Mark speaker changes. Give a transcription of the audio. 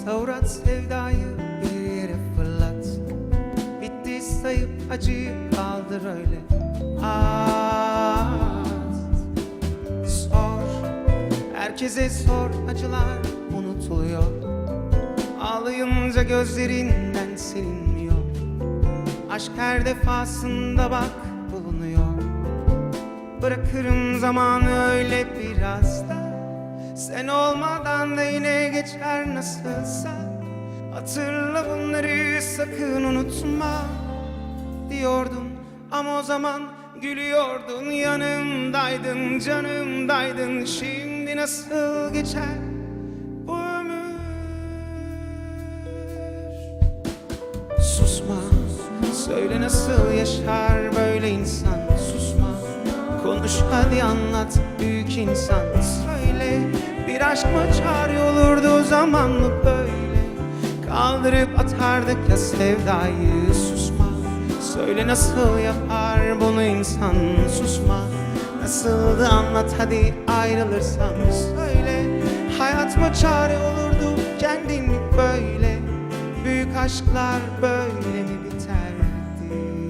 Speaker 1: Savrat sevdayı bir yere fırlat. Bitti sayıp acıyı kaldır öyle. At. Sor, herkese sor, acılar unutuluyor. Ağlayınca gözlerinden silinmiyor. Aşk her defasında bak bulunuyor. Bırakırım zamanı öyle biraz da. Sen olmadan da yine geçer nasılsa. Hatırla bunları sakın unutma diyordun ama o zaman gülüyordun. Yanımdaydın, canımdaydın. Şimdi nasıl geçer bu ömür? Susma, söyle nasıl yaşar böyle insan. Susma, konuş hadi anlat büyük insan. Söyle, bir aşk mı çare olurdu o zaman mı böyle? Kaldırıp atardık ya sevdayı. Susma, söyle nasıl yapar bunu insan. Susma, nasıldı anlat hadi ayrılırsam. Söyle, hayat mı çare olurdu kendin mi böyle? Büyük aşklar böyle mi biterdi?